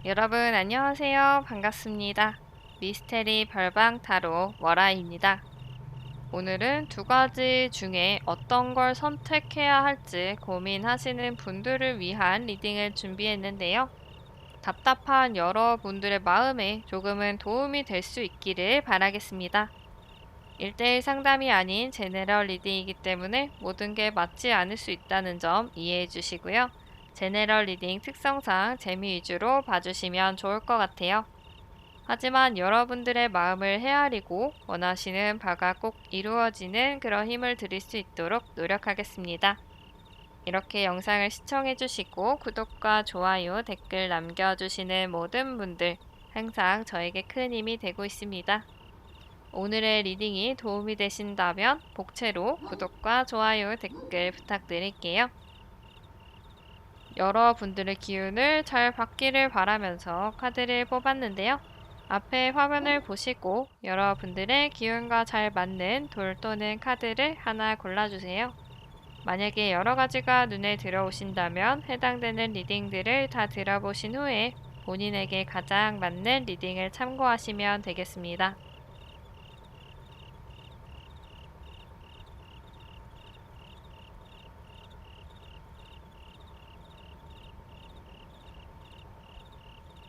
여러분 안녕하세요. 반갑습니다. 미스테리 별방 타로 월아입니다. 오늘은 두 가지 중에 어떤 걸 선택해야 할지 고민하시는 분들을 위한 리딩을 준비했는데요. 답답한 여러분들의 마음에 조금은 도움이 될 수 있기를 바라겠습니다. 1대1 상담이 아닌 제네럴 리딩이기 때문에 모든 게 맞지 않을 수 있다는 점 이해해 주시고요. 제네럴 리딩 특성상 재미 위주로 봐주시면 좋을 것 같아요. 하지만 여러분들의 마음을 헤아리고 원하시는 바가 꼭 이루어지는 그런 힘을 드릴 수 있도록 노력하겠습니다. 이렇게 영상을 시청해 주시고 구독과 좋아요, 댓글 남겨주시는 모든 분들 항상 저에게 큰 힘이 되고 있습니다. 오늘의 리딩이 도움이 되신다면 복채로 구독과 좋아요, 댓글 부탁드릴게요. 여러분들의 기운을 잘 받기를 바라면서 카드를 뽑았는데요. 앞에 화면을 보시고 여러분들의 기운과 잘 맞는 돌 또는 카드를 하나 골라주세요. 만약에 여러 가지가 눈에 들어오신다면 해당되는 리딩들을 다 들어보신 후에 본인에게 가장 맞는 리딩을 참고하시면 되겠습니다.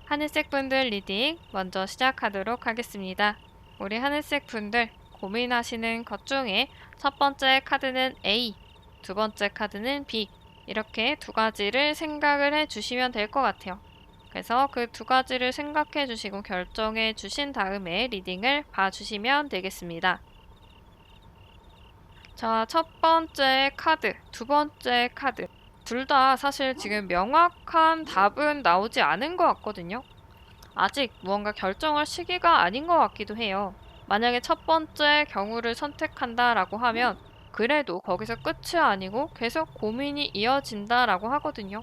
하늘색 분들 리딩 먼저 시작하도록 하겠습니다. 우리 하늘색 분들 고민하시는 것 중에 첫 번째 카드는 A, 두 번째 카드는 B 이렇게 두 가지를 생각을 해 주시면 될 것 같아요. 그래서 그 두 가지를 생각해 주시고 결정해 주신 다음에 리딩을 봐주시면 되겠습니다. 자, 첫 번째 카드, 두 번째 카드 둘 다 사실 지금 명확한 답은 나오지 않은 것 같거든요. 아직 무언가 결정할 시기가 아닌 것 같기도 해요. 만약에 첫 번째 경우를 선택한다라고 하면 그래도 거기서 끝이 아니고 계속 고민이 이어진다라고 하거든요.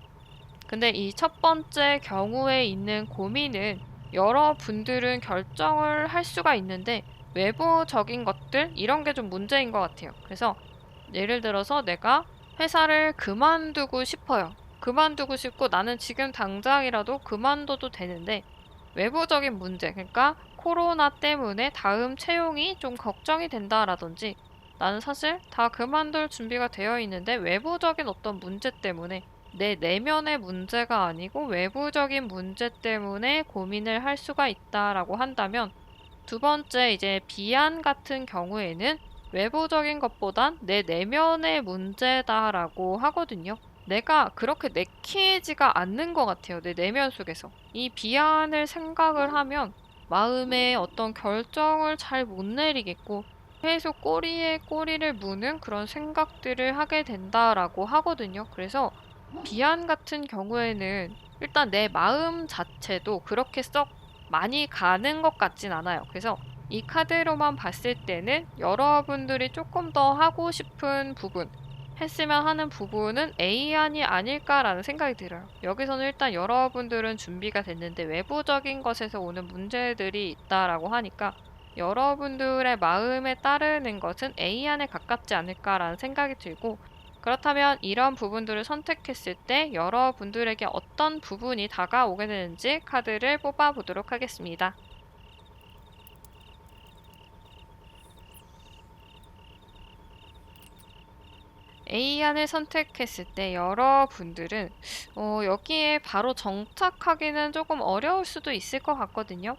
근데 이 첫 번째 경우에 있는 고민은 여러분들은 결정을 할 수가 있는데 외부적인 것들 이런 게 좀 문제인 것 같아요. 그래서 예를 들어서 내가 회사를 그만두고 싶어요. 그만두고 싶고 나는 지금 당장이라도 그만둬도 되는데 외부적인 문제, 그러니까 코로나 때문에 다음 채용이 좀 걱정이 된다라든지 나는 사실 다 그만둘 준비가 되어 있는데 외부적인 어떤 문제 때문에 내 내면의 문제가 아니고 외부적인 문제 때문에 고민을 할 수가 있다라고 한다면 두 번째 이제 비안 같은 경우에는 외부적인 것보단 내 내면의 문제다라고 하거든요. 내가 그렇게 내키지가 않는 것 같아요. 내 내면 속에서. 이 비안을 생각을 하면 마음에 어떤 결정을 잘 못 내리겠고 계속 꼬리에 꼬리를 무는 그런 생각들을 하게 된다라고 하거든요. 그래서 비안 같은 경우에는 일단 내 마음 자체도 그렇게 썩 많이 가는 것 같진 않아요. 그래서 이 카드로만 봤을 때는 여러분들이 조금 더 하고 싶은 부분, 했으면 하는 부분은 A안이 아닐까라는 생각이 들어요. 여기서는 일단 여러분들은 준비가 됐는데 외부적인 것에서 오는 문제들이 있다라고 하니까 여러분들의 마음에 따르는 것은 A안에 가깝지 않을까라는 생각이 들고 그렇다면 이런 부분들을 선택했을 때 여러분들에게 어떤 부분이 다가오게 되는지 카드를 뽑아보도록 하겠습니다. A안을 선택했을 때 여러분들은 여기에 바로 정착하기는 조금 어려울 수도 있을 것 같거든요.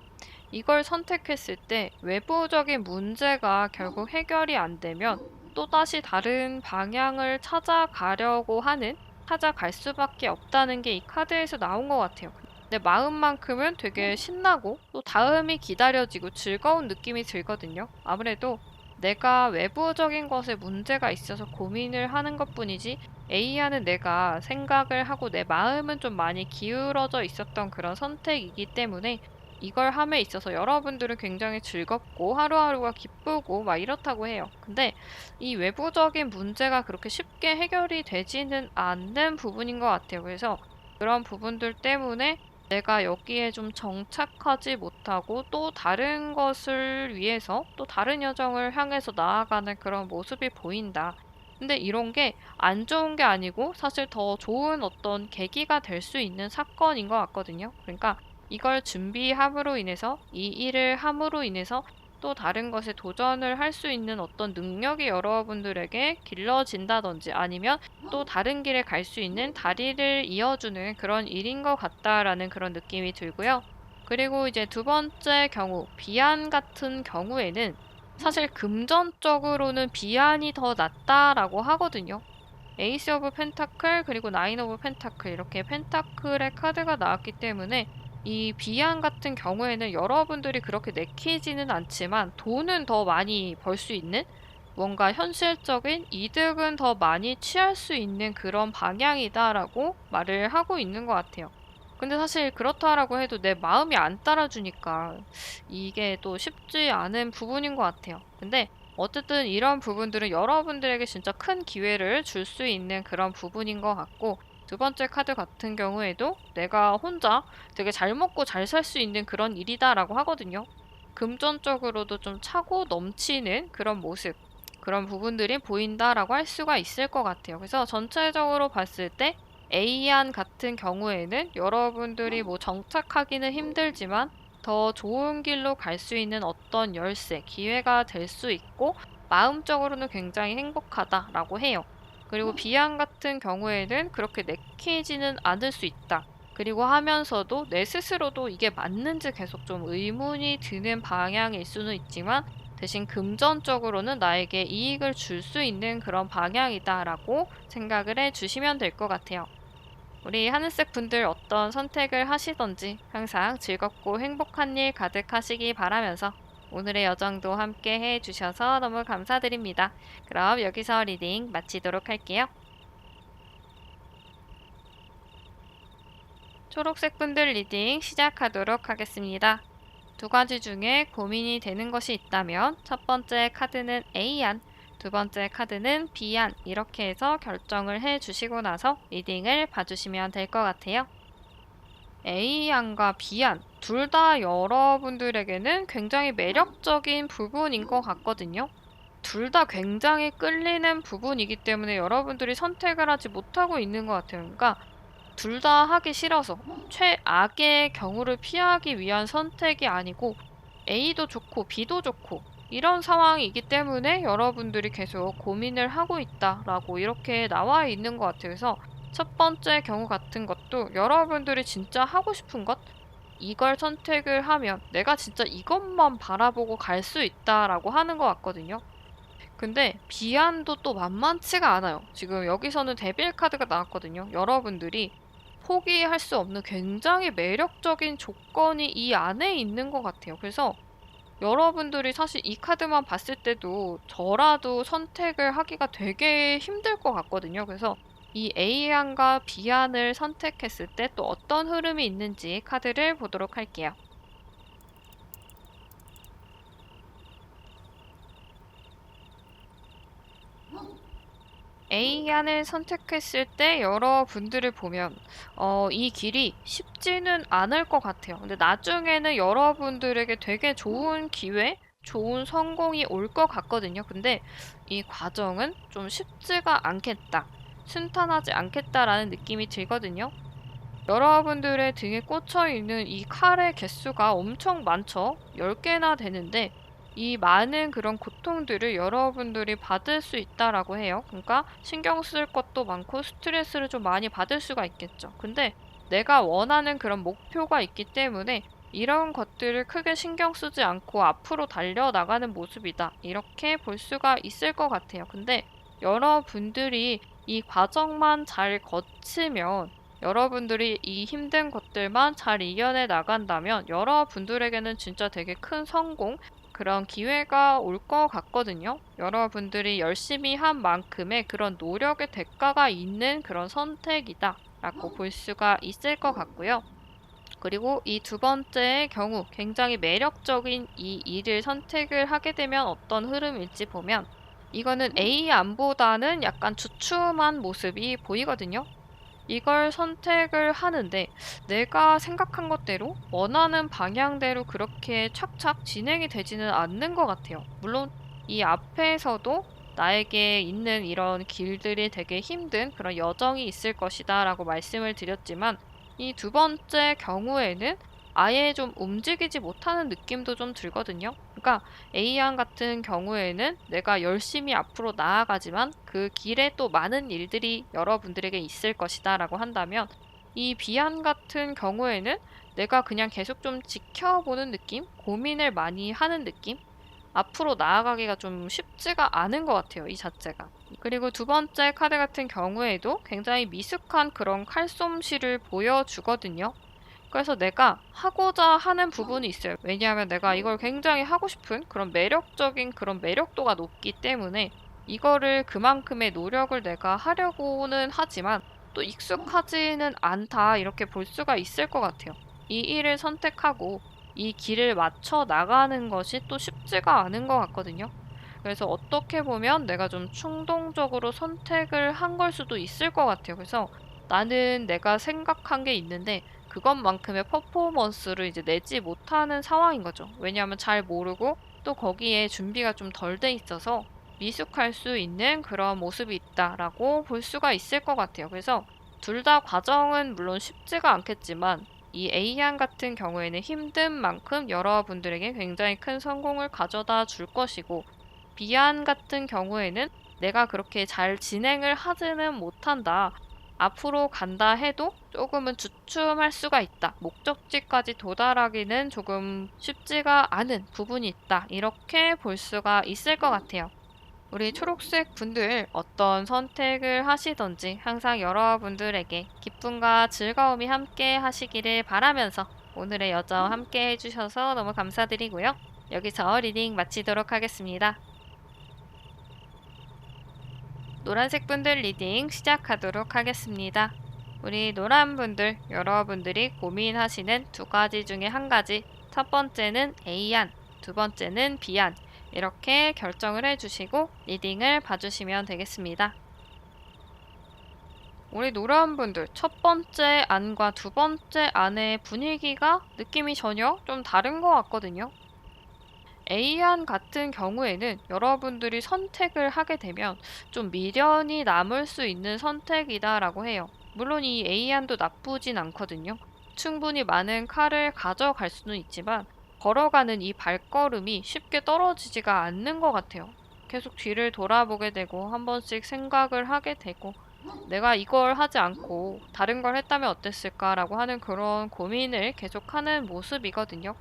이걸 선택했을 때 외부적인 문제가 결국 해결이 안 되면 또다시 다른 방향을 찾아갈 수밖에 없다는 게 이 카드에서 나온 것 같아요. 내 마음만큼은 되게 신나고 또 다음이 기다려지고 즐거운 느낌이 들거든요. 아무래도 내가 외부적인 것에 문제가 있어서 고민을 하는 것뿐이지 A하는 내가 생각을 하고 내 마음은 좀 많이 기울어져 있었던 그런 선택이기 때문에 이걸 함에 있어서 여러분들은 굉장히 즐겁고 하루하루가 기쁘고 막 이렇다고 해요. 근데 이 외부적인 문제가 그렇게 쉽게 해결이 되지는 않는 부분인 것 같아요. 그래서 그런 부분들 때문에 내가 여기에 좀 정착하지 못하고 또 다른 것을 위해서 또 다른 여정을 향해서 나아가는 그런 모습이 보인다. 근데 이런 게 안 좋은 게 아니고 사실 더 좋은 어떤 계기가 될 수 있는 사건인 것 같거든요. 그러니까 이걸 준비함으로 인해서 이 일을 함으로 인해서 또 다른 것에 도전을 할 수 있는 어떤 능력이 여러분들에게 길러진다든지 아니면 또 다른 길에 갈 수 있는 다리를 이어주는 그런 일인 것 같다라는 그런 느낌이 들고요. 그리고 이제 두 번째 경우, 비안 같은 경우에는 사실 금전적으로는 비안이 더 낫다라고 하거든요. 에이스 오브 펜타클 그리고 나인 오브 펜타클 이렇게 펜타클의 카드가 나왔기 때문에 이 비안 같은 경우에는 여러분들이 그렇게 내키지는 않지만 돈은 더 많이 벌 수 있는 뭔가 현실적인 이득은 더 많이 취할 수 있는 그런 방향이다라고 말을 하고 있는 것 같아요. 근데 사실 그렇다라고 해도 내 마음이 안 따라주니까 이게 또 쉽지 않은 부분인 것 같아요. 근데 어쨌든 이런 부분들은 여러분들에게 진짜 큰 기회를 줄 수 있는 그런 부분인 것 같고 두 번째 카드 같은 경우에도 내가 혼자 되게 잘 먹고 잘 살 수 있는 그런 일이다라고 하거든요. 금전적으로도 좀 차고 넘치는 그런 모습, 그런 부분들이 보인다라고 할 수가 있을 것 같아요. 그래서 전체적으로 봤을 때 A안 같은 경우에는 여러분들이 뭐 정착하기는 힘들지만 더 좋은 길로 갈 수 있는 어떤 열쇠, 기회가 될 수 있고 마음적으로는 굉장히 행복하다라고 해요. 그리고 B안 같은 경우에는 그렇게 내키지는 않을 수 있다. 그리고 하면서도 내 스스로도 이게 맞는지 계속 좀 의문이 드는 방향일 수는 있지만 대신 금전적으로는 나에게 이익을 줄 수 있는 그런 방향이다라고 생각을 해주시면 될 것 같아요. 우리 하늘색 분들 어떤 선택을 하시던지 항상 즐겁고 행복한 일 가득하시기 바라면서 오늘의 여정도 함께 해주셔서 너무 감사드립니다. 그럼 여기서 리딩 마치도록 할게요. 초록색 분들 리딩 시작하도록 하겠습니다. 두 가지 중에 고민이 되는 것이 있다면 첫 번째 카드는 A안, 두 번째 카드는 B안 이렇게 해서 결정을 해주시고 나서 리딩을 봐주시면 될 것 같아요. A안과 B안 둘 다 여러분들에게는 굉장히 매력적인 부분인 것 같거든요. 둘 다 굉장히 끌리는 부분이기 때문에 여러분들이 선택을 하지 못하고 있는 것 같아요. 그러니까 둘 다 하기 싫어서 최악의 경우를 피하기 위한 선택이 아니고 A도 좋고 B도 좋고 이런 상황이기 때문에 여러분들이 계속 고민을 하고 있다라고 이렇게 나와 있는 것 같아요. 그래서 첫 번째 경우 같은 것도 여러분들이 진짜 하고 싶은 것 이걸 선택을 하면 내가 진짜 이것만 바라보고 갈 수 있다라고 하는 것 같거든요. 근데 비안도 또 만만치가 않아요. 지금 여기서는 데빌 카드가 나왔거든요. 여러분들이 포기할 수 없는 굉장히 매력적인 조건이 이 안에 있는 것 같아요. 그래서 여러분들이 사실 이 카드만 봤을 때도 저라도 선택을 하기가 되게 힘들 것 같거든요. 그래서 이 A안과 B안을 선택했을 때 또 어떤 흐름이 있는지 카드를 보도록 할게요. A안을 선택했을 때 여러분들을 보면 이 길이 쉽지는 않을 것 같아요. 근데 나중에는 여러분들에게 되게 좋은 기회, 좋은 성공이 올 것 같거든요. 근데 이 과정은 좀 쉽지가 않겠다. 순탄하지 않겠다라는 느낌이 들거든요. 여러분들의 등에 꽂혀 있는 이 칼의 개수가 엄청 많죠. 10개나 되는데 이 많은 그런 고통들을 여러분들이 받을 수 있다라고 해요. 그러니까 신경 쓸 것도 많고 스트레스를 좀 많이 받을 수가 있겠죠. 근데 내가 원하는 그런 목표가 있기 때문에 이런 것들을 크게 신경 쓰지 않고 앞으로 달려나가는 모습이다. 이렇게 볼 수가 있을 것 같아요. 근데 여러분들이 이 과정만 잘 거치면 여러분들이 이 힘든 것들만 잘 이겨내 나간다면 여러분들에게는 진짜 되게 큰 성공, 그런 기회가 올 것 같거든요. 여러분들이 열심히 한 만큼의 그런 노력의 대가가 있는 그런 선택이다 라고 볼 수가 있을 것 같고요. 그리고 이 두 번째의 경우 굉장히 매력적인 이 일을 선택을 하게 되면 어떤 흐름일지 보면 이거는 A안보다는 약간 주춤한 모습이 보이거든요. 이걸 선택을 하는데 내가 생각한 것대로 원하는 방향대로 그렇게 착착 진행이 되지는 않는 것 같아요. 물론 이 앞에서도 나에게 있는 이런 길들이 되게 힘든 그런 여정이 있을 것이다 라고 말씀을 드렸지만 이 두 번째 경우에는 아예 좀 움직이지 못하는 느낌도 좀 들거든요. 그러니까 A안 같은 경우에는 내가 열심히 앞으로 나아가지만 그 길에 또 많은 일들이 여러분들에게 있을 것이다라고 한다면, 이 B안 같은 경우에는 내가 그냥 계속 좀 지켜보는 느낌? 고민을 많이 하는 느낌? 앞으로 나아가기가 좀 쉽지가 않은 것 같아요, 이 자체가. 그리고 두 번째 카드 같은 경우에도 굉장히 미숙한 그런 칼솜씨를 보여주거든요. 그래서 내가 하고자 하는 부분이 있어요. 왜냐하면 내가 이걸 굉장히 하고 싶은 그런 매력적인 그런 매력도가 높기 때문에 이거를 그만큼의 노력을 내가 하려고는 하지만 또 익숙하지는 않다, 이렇게 볼 수가 있을 것 같아요. 이 일을 선택하고 이 길을 맞춰 나가는 것이 또 쉽지가 않은 것 같거든요. 그래서 어떻게 보면 내가 좀 충동적으로 선택을 한 걸 수도 있을 것 같아요. 그래서 나는 내가 생각한 게 있는데 그것만큼의 퍼포먼스를 이제 내지 못하는 상황인 거죠. 왜냐하면 잘 모르고 또 거기에 준비가 좀 덜 돼 있어서 미숙할 수 있는 그런 모습이 있다라고 볼 수가 있을 것 같아요. 그래서 둘 다 과정은 물론 쉽지가 않겠지만 이 A안 같은 경우에는 힘든 만큼 여러분들에게 굉장히 큰 성공을 가져다 줄 것이고, B안 같은 경우에는 내가 그렇게 잘 진행을 하지는 못한다, 앞으로 간다 해도 조금은 주춤할 수가 있다, 목적지까지 도달하기는 조금 쉽지가 않은 부분이 있다, 이렇게 볼 수가 있을 것 같아요. 우리 초록색 분들 어떤 선택을 하시던지 항상 여러분들에게 기쁨과 즐거움이 함께 하시기를 바라면서 오늘의 여정 함께 해주셔서 너무 감사드리고요. 여기서 리딩 마치도록 하겠습니다. 노란색 분들 리딩 시작하도록 하겠습니다. 우리 노란 분들, 여러분들이 고민하시는 두 가지 중에 한 가지, 첫 번째는 A안, 두 번째는 B안, 이렇게 결정을 해주시고 리딩을 봐주시면 되겠습니다. 우리 노란 분들, 첫 번째 안과 두 번째 안의 분위기가 느낌이 전혀 좀 다른 것 같거든요. A안 같은 경우에는 여러분들이 선택을 하게 되면 좀 미련이 남을 수 있는 선택이다라고 해요. 물론 이 A안도 나쁘진 않거든요. 충분히 많은 칼을 가져갈 수는 있지만 걸어가는 이 발걸음이 쉽게 떨어지지가 않는 것 같아요. 계속 뒤를 돌아보게 되고 한 번씩 생각을 하게 되고, 내가 이걸 하지 않고 다른 걸 했다면 어땠을까라고 하는 그런 고민을 계속하는 모습이거든요.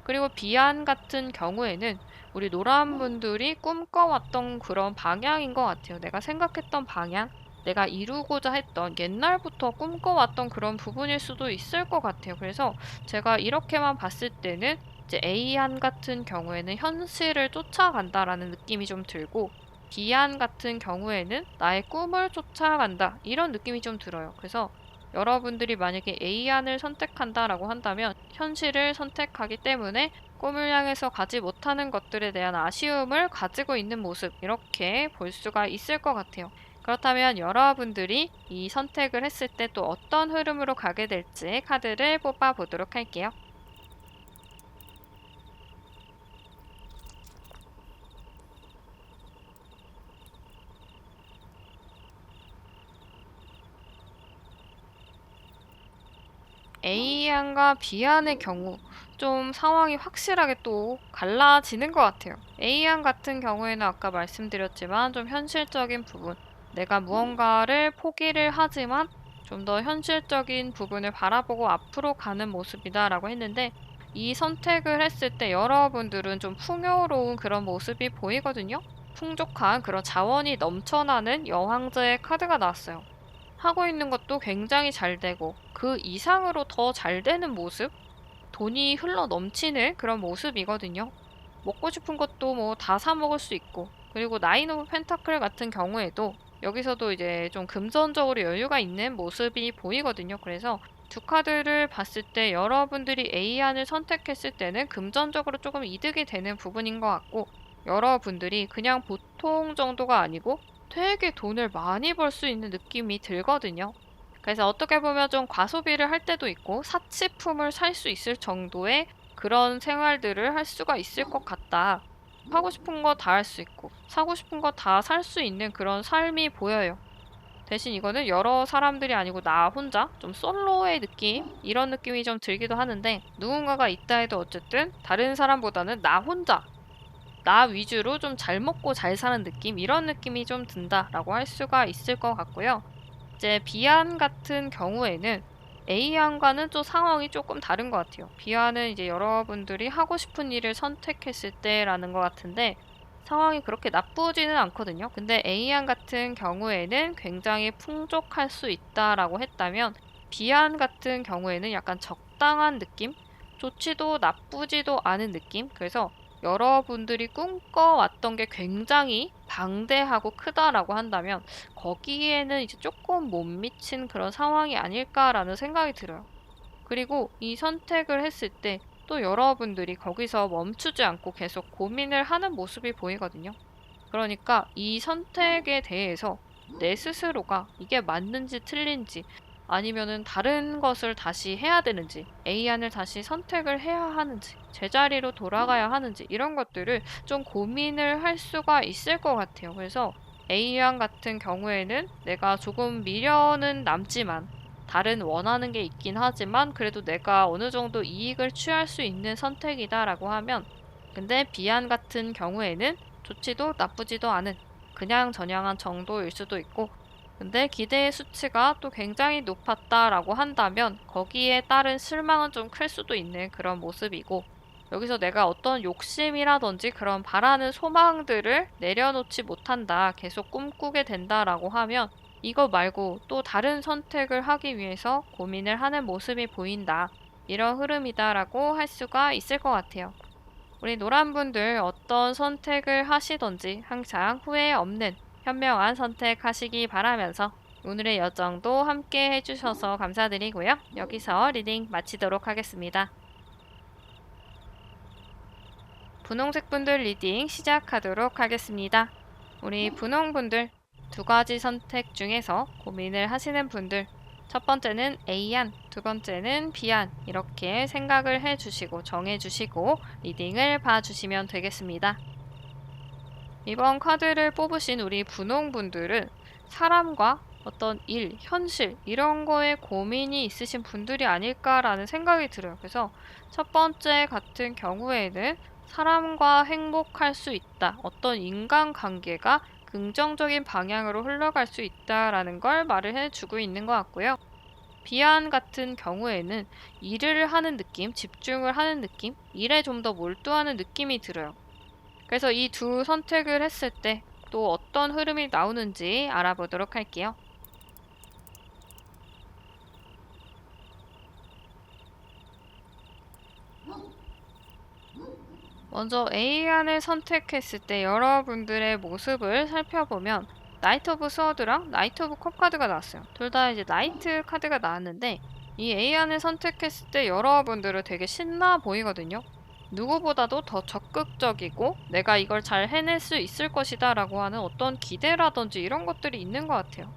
그리고 비안 같은 경우에는 우리 노란 분들이 꿈꿔왔던 그런 방향인 것 같아요. 내가 생각했던 방향, 내가 이루고자 했던 옛날부터 꿈꿔왔던 그런 부분일 수도 있을 것 같아요. 그래서 제가 이렇게만 봤을 때는 이제 A안 같은 경우에는 현실을 쫓아간다라는 느낌이 좀 들고, B안 같은 경우에는 나의 꿈을 쫓아간다, 이런 느낌이 좀 들어요. 그래서 여러분들이 만약에 A안을 선택한다라고 한다면 현실을 선택하기 때문에 꿈을 향해서 가지 못하는 것들에 대한 아쉬움을 가지고 있는 모습, 이렇게 볼 수가 있을 것 같아요. 그렇다면 여러분들이 이 선택을 했을 때 또 어떤 흐름으로 가게 될지 카드를 뽑아 보도록 할게요. A안과 B안의 경우 좀 상황이 확실하게 또 갈라지는 것 같아요. A안 같은 경우에는 아까 말씀드렸지만 좀 현실적인 부분, 내가 무언가를 포기를 하지만 좀 더 현실적인 부분을 바라보고 앞으로 가는 모습이다라고 했는데, 이 선택을 했을 때 여러분들은 좀 풍요로운 그런 모습이 보이거든요. 풍족한 그런 자원이 넘쳐나는 여왕제의 카드가 나왔어요. 하고 있는 것도 굉장히 잘 되고 그 이상으로 더 잘 되는 모습? 돈이 흘러 넘치는 그런 모습이거든요. 먹고 싶은 것도 뭐 다 사 먹을 수 있고, 그리고 나인 오브 펜타클 같은 경우에도 여기서도 이제 좀 금전적으로 여유가 있는 모습이 보이거든요. 그래서 두 카드를 봤을 때 여러분들이 A안을 선택했을 때는 금전적으로 조금 이득이 되는 부분인 것 같고, 여러분들이 그냥 보통 정도가 아니고 되게 돈을 많이 벌 수 있는 느낌이 들거든요. 그래서 어떻게 보면 좀 과소비를 할 때도 있고 사치품을 살 수 있을 정도의 그런 생활들을 할 수가 있을 것 같다. 하고 싶은 거 다 할 수 있고 사고 싶은 거 다 살 수 있는 그런 삶이 보여요. 대신 이거는 여러 사람들이 아니고 나 혼자 좀 솔로의 느낌 이런 느낌이 좀 들기도 하는데 누군가가 있다 해도 어쨌든 다른 사람보다는 나 혼자 나 위주로 좀 잘 먹고 잘 사는 느낌 이런 느낌이 좀 든다라고 할 수가 있을 것 같고요. 이제 B안 같은 경우에는 A안과는 또 상황이 조금 다른 것 같아요. B안은 이제 여러분들이 하고 싶은 일을 선택했을 때라는 것 같은데 상황이 그렇게 나쁘지는 않거든요. 근데 A안 같은 경우에는 굉장히 풍족할 수 있다라고 했다면 B안 같은 경우에는 약간 적당한 느낌? 좋지도 나쁘지도 않은 느낌? 그래서 여러분들이 꿈꿔왔던 게 굉장히 방대하고 크다라고 한다면 거기에는 이제 조금 못 미친 그런 상황이 아닐까라는 생각이 들어요. 그리고 이 선택을 했을 때 또 여러분들이 거기서 멈추지 않고 계속 고민을 하는 모습이 보이거든요. 그러니까 이 선택에 대해서 내 스스로가 이게 맞는지 틀린지 아니면은 다른 것을 다시 해야 되는지 A안을 다시 선택을 해야 하는지 제자리로 돌아가야 하는지 이런 것들을 좀 고민을 할 수가 있을 것 같아요. 그래서 A안 같은 경우에는 내가 조금 미련은 남지만 다른 원하는 게 있긴 하지만 그래도 내가 어느 정도 이익을 취할 수 있는 선택이다라고 하면 근데 B안 같은 경우에는 좋지도 나쁘지도 않은 그냥 저냥한 정도일 수도 있고 근데 기대의 수치가 또 굉장히 높았다라고 한다면 거기에 따른 실망은 좀 클 수도 있는 그런 모습이고 여기서 내가 어떤 욕심이라든지 그런 바라는 소망들을 내려놓지 못한다, 계속 꿈꾸게 된다라고 하면 이거 말고 또 다른 선택을 하기 위해서 고민을 하는 모습이 보인다. 이런 흐름이다라고 할 수가 있을 것 같아요. 우리 노란분들 어떤 선택을 하시던지 항상 후회 없는 현명한 선택하시기 바라면서 오늘의 여정도 함께 해주셔서 감사드리고요. 여기서 리딩 마치도록 하겠습니다. 분홍색 분들 리딩 시작하도록 하겠습니다. 우리 분홍분들 두 가지 선택 중에서 고민을 하시는 분들 첫 번째는 A안, 두 번째는 B안 이렇게 생각을 해주시고 정해주시고 리딩을 봐주시면 되겠습니다. 이번 카드를 뽑으신 우리 분홍분들은 사람과 어떤 일, 현실 이런 거에 고민이 있으신 분들이 아닐까라는 생각이 들어요. 그래서 첫 번째 같은 경우에는 사람과 행복할 수 있다. 어떤 인간관계가 긍정적인 방향으로 흘러갈 수 있다라는 걸 말을 해주고 있는 것 같고요. B안 같은 경우에는 일을 하는 느낌, 집중을 하는 느낌, 일에 좀 더 몰두하는 느낌이 들어요. 그래서 이 두 선택을 했을 때 또 어떤 흐름이 나오는지 알아보도록 할게요. 먼저 A안을 선택했을 때 여러분들의 모습을 살펴보면 나이트 오브 스워드랑 나이트 오브 컵 카드가 나왔어요. 둘 다 이제 나이트 카드가 나왔는데 이 A안을 선택했을 때 여러분들은 되게 신나 보이거든요. 누구보다도 더 적극적이고 내가 이걸 잘 해낼 수 있을 것이다 라고 하는 어떤 기대라든지 이런 것들이 있는 것 같아요.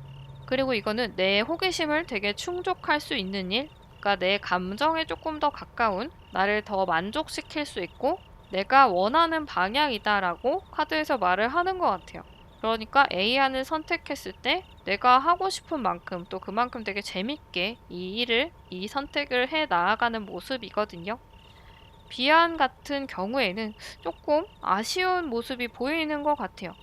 그리고 이거는 내 호기심을 되게 충족할 수 있는 일, 그러니까 내 감정에 조금 더 가까운 나를 더 만족시킬 수 있고 내가 원하는 방향이다라고 카드에서 말을 하는 것 같아요. 그러니까 A안을 선택했을 때 내가 하고 싶은 만큼 또 그만큼 되게 재밌게 이 선택을 해 나아가는 모습이거든요. B안 같은 경우에는 조금 아쉬운 모습이 보이는 것 같아요.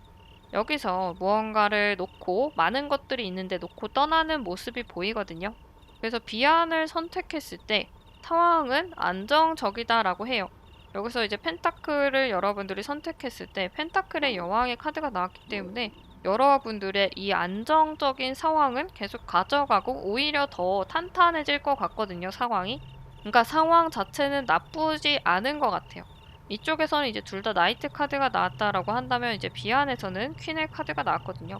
여기서 무언가를 놓고 많은 것들이 있는데 놓고 떠나는 모습이 보이거든요. 그래서 B안을 선택했을 때 상황은 안정적이다라고 해요. 여기서 이제 펜타클을 여러분들이 선택했을 때 펜타클의 여왕의 카드가 나왔기 때문에 여러분들의 이 안정적인 상황은 계속 가져가고 오히려 더 탄탄해질 것 같거든요, 상황이. 그러니까 상황 자체는 나쁘지 않은 것 같아요. 이쪽에서는 이제 둘 다 나이트 카드가 나왔다라고 한다면 이제 B안에서는 퀸의 카드가 나왔거든요.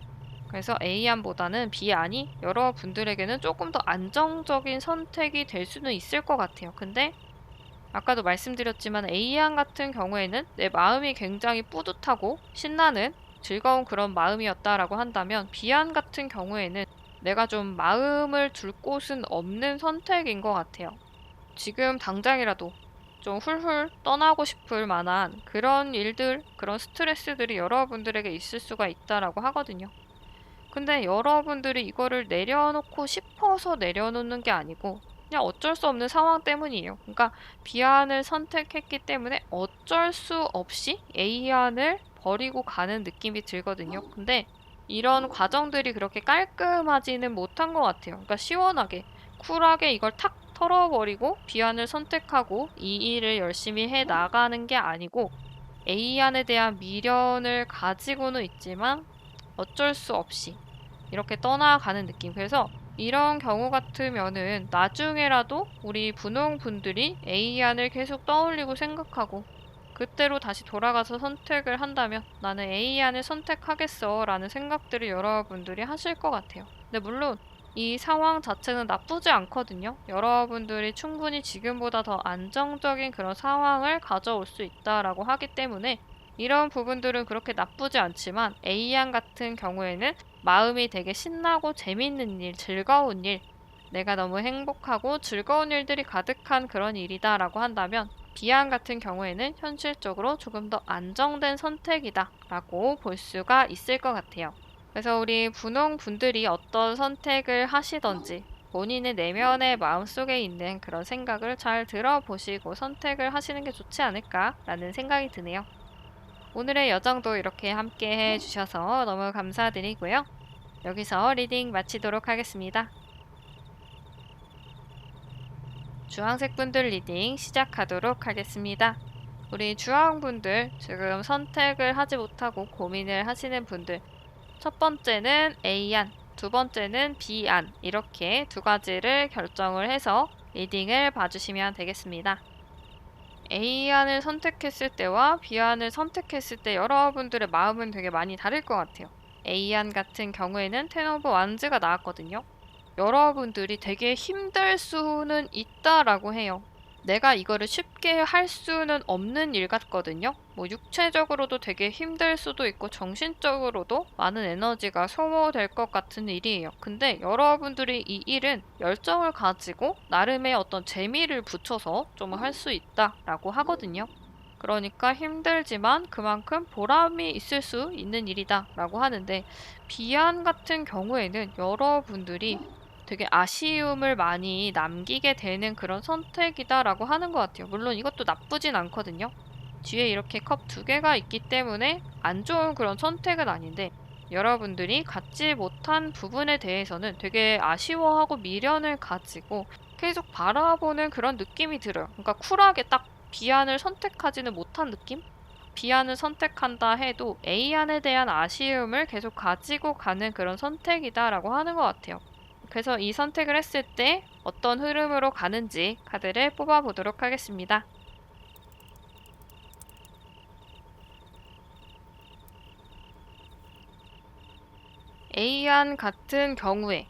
그래서 A안보다는 B안이 여러분들에게는 조금 더 안정적인 선택이 될 수는 있을 것 같아요. 근데 아까도 말씀드렸지만 A안 같은 경우에는 내 마음이 굉장히 뿌듯하고 신나는 즐거운 그런 마음이었다라고 한다면 B안 같은 경우에는 내가 좀 마음을 둘 곳은 없는 선택인 것 같아요. 지금 당장이라도 좀 훌훌 떠나고 싶을 만한 그런 일들, 그런 스트레스들이 여러분들에게 있을 수가 있다라고 하거든요. 근데 여러분들이 이거를 내려놓고 싶어서 내려놓는 게 아니고 그냥 어쩔 수 없는 상황 때문이에요. 그러니까 B안을 선택했기 때문에 어쩔 수 없이 A안을 버리고 가는 느낌이 들거든요. 근데 이런 과정들이 그렇게 깔끔하지는 못한 것 같아요. 그러니까 시원하게, 쿨하게 이걸 탁 털어버리고 B안을 선택하고 이 일을 열심히 해 나가는 게 아니고 A안에 대한 미련을 가지고는 있지만 어쩔 수 없이 이렇게 떠나가는 느낌. 그래서 이런 경우 같으면은 나중에라도 우리 분홍분들이 A안을 계속 떠올리고 생각하고 그때로 다시 돌아가서 선택을 한다면 나는 A안을 선택하겠어 라는 생각들을 여러분들이 하실 것 같아요. 근데 물론 이 상황 자체는 나쁘지 않거든요. 여러분들이 충분히 지금보다 더 안정적인 그런 상황을 가져올 수 있다라고 하기 때문에 이런 부분들은 그렇게 나쁘지 않지만 A안 같은 경우에는 마음이 되게 신나고 재밌는 일, 즐거운 일, 내가 너무 행복하고 즐거운 일들이 가득한 그런 일이다라고 한다면 B안 같은 경우에는 현실적으로 조금 더 안정된 선택이다 라고 볼 수가 있을 것 같아요. 그래서 우리 분홍분들이 어떤 선택을 하시던지 본인의 내면의 마음속에 있는 그런 생각을 잘 들어보시고 선택을 하시는 게 좋지 않을까라는 생각이 드네요. 오늘의 여정도 이렇게 함께 해주셔서 너무 감사드리고요. 여기서 리딩 마치도록 하겠습니다. 주황색 분들 리딩 시작하도록 하겠습니다. 우리 주황분들 지금 선택을 하지 못하고 고민을 하시는 분들 첫 번째는 A안, 두 번째는 B안 이렇게 두 가지를 결정을 해서 리딩을 봐주시면 되겠습니다. A안을 선택했을 때와 B안을 선택했을 때 여러분들의 마음은 되게 많이 다를 것 같아요. A안 같은 경우에는 텐 오브 완즈가 나왔거든요. 여러분들이 되게 힘들 수는 있다라고 해요. 내가 이거를 쉽게 할 수는 없는 일 같거든요. 뭐 육체적으로도 되게 힘들 수도 있고 정신적으로도 많은 에너지가 소모될 것 같은 일이에요. 근데 여러분들이 이 일은 열정을 가지고 나름의 어떤 재미를 붙여서 좀 할 수 있다라고 하거든요. 그러니까 힘들지만 그만큼 보람이 있을 수 있는 일이다 라고 하는데 비안 같은 경우에는 여러분들이 되게 아쉬움을 많이 남기게 되는 그런 선택이다라고 하는 것 같아요. 물론 이것도 나쁘진 않거든요. 뒤에 이렇게 컵 두 개가 있기 때문에 안 좋은 그런 선택은 아닌데 여러분들이 갖지 못한 부분에 대해서는 되게 아쉬워하고 미련을 가지고 계속 바라보는 그런 느낌이 들어요. 그러니까 쿨하게 딱 B안을 선택하지는 못한 느낌? B안을 선택한다 해도 A안에 대한 아쉬움을 계속 가지고 가는 그런 선택이다라고 하는 것 같아요. 그래서 이 선택을 했을 때 어떤 흐름으로 가는지 카드를 뽑아보도록 하겠습니다. A안 같은 경우에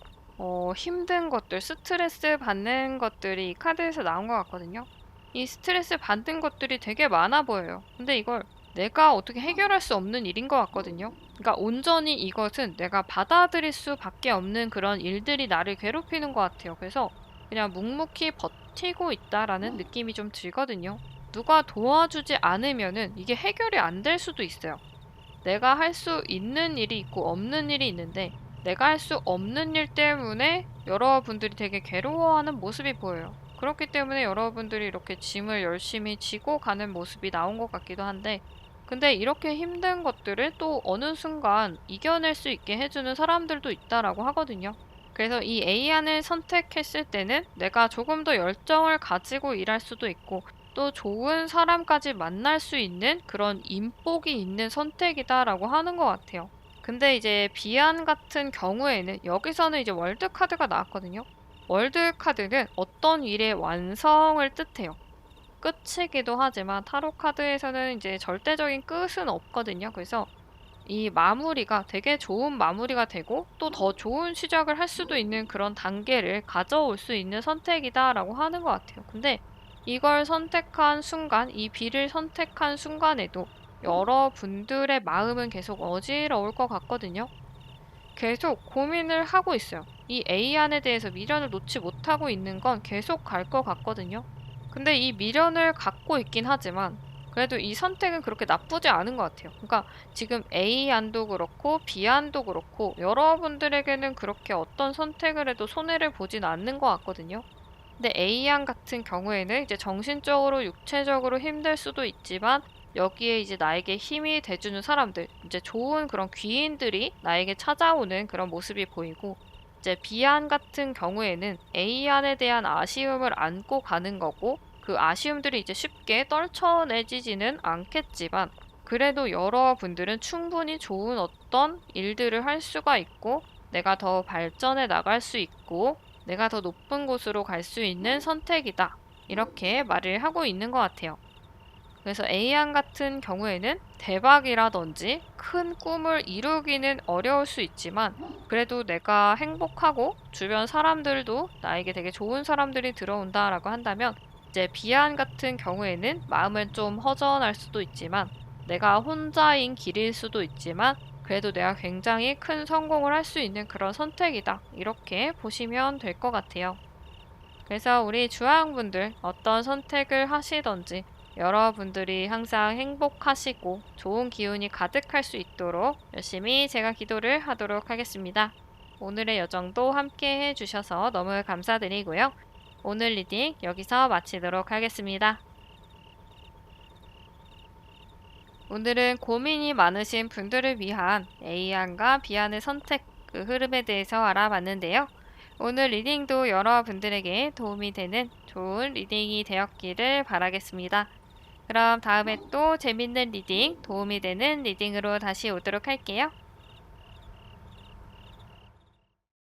힘든 것들, 스트레스 받는 것들이 이 카드에서 나온 것 같거든요. 이 스트레스 받는 것들이 되게 많아 보여요. 근데 이걸 내가 어떻게 해결할 수 없는 일인 것 같거든요. 그러니까 온전히 이것은 내가 받아들일 수밖에 없는 그런 일들이 나를 괴롭히는 것 같아요. 그래서 그냥 묵묵히 버티고 있다라는 느낌이 좀 들거든요. 누가 도와주지 않으면은 이게 해결이 안 될 수도 있어요. 내가 할 수 있는 일이 있고 없는 일이 있는데 내가 할 수 없는 일 때문에 여러분들이 되게 괴로워하는 모습이 보여요. 그렇기 때문에 여러분들이 이렇게 짐을 열심히 지고 가는 모습이 나온 것 같기도 한데 근데 이렇게 힘든 것들을 또 어느 순간 이겨낼 수 있게 해주는 사람들도 있다라고 하거든요. 그래서 이 A안을 선택했을 때는 내가 조금 더 열정을 가지고 일할 수도 있고 또 좋은 사람까지 만날 수 있는 그런 인복이 있는 선택이다라고 하는 것 같아요. 근데 이제 B안 같은 경우에는 여기서는 이제 월드 카드가 나왔거든요. 월드 카드는 어떤 일의 완성을 뜻해요. 끝이기도 하지만 타로 카드에서는 이제 절대적인 끝은 없거든요. 그래서 이 마무리가 되게 좋은 마무리가 되고 또 더 좋은 시작을 할 수도 있는 그런 단계를 가져올 수 있는 선택이다라고 하는 것 같아요. 근데 이걸 선택한 순간, 이 B를 선택한 순간에도 여러분들의 마음은 계속 어지러울 것 같거든요. 계속 고민을 하고 있어요. 이 A안에 대해서 미련을 놓지 못하고 있는 건 계속 갈 것 같거든요. 근데 이 미련을 갖고 있긴 하지만 그래도 이 선택은 그렇게 나쁘지 않은 것 같아요. 그러니까 지금 A안도 그렇고 B안도 그렇고 여러분들에게는 그렇게 어떤 선택을 해도 손해를 보진 않는 것 같거든요. 근데 A안 같은 경우에는 이제 정신적으로, 육체적으로 힘들 수도 있지만 여기에 이제 나에게 힘이 돼주는 사람들, 이제 좋은 그런 귀인들이 나에게 찾아오는 그런 모습이 보이고, 이제 B안 같은 경우에는 A안에 대한 아쉬움을 안고 가는 거고, 그 아쉬움들이 이제 쉽게 떨쳐내지지는 않겠지만, 그래도 여러분들은 충분히 좋은 어떤 일들을 할 수가 있고, 내가 더 발전해 나갈 수 있고, 내가 더 높은 곳으로 갈 수 있는 선택이다. 이렇게 말을 하고 있는 것 같아요. 그래서 A안 같은 경우에는 대박이라든지 큰 꿈을 이루기는 어려울 수 있지만 그래도 내가 행복하고 주변 사람들도 나에게 되게 좋은 사람들이 들어온다라고 한다면 이제 B안 같은 경우에는 마음은 좀 허전할 수도 있지만 내가 혼자인 길일 수도 있지만 그래도 내가 굉장히 큰 성공을 할 수 있는 그런 선택이다. 이렇게 보시면 될 것 같아요. 그래서 우리 주황분들 어떤 선택을 하시던지 여러분들이 항상 행복하시고 좋은 기운이 가득할 수 있도록 열심히 제가 기도를 하도록 하겠습니다. 오늘의 여정도 함께 해주셔서 너무 감사드리고요. 오늘 리딩 여기서 마치도록 하겠습니다. 오늘은 고민이 많으신 분들을 위한 A안과 B안의 선택 그 흐름에 대해서 알아봤는데요. 오늘 리딩도 여러분들에게 도움이 되는 좋은 리딩이 되었기를 바라겠습니다. 그럼 다음에 또 재밌는 리딩, 도움이 되는 리딩으로 다시 오도록 할게요.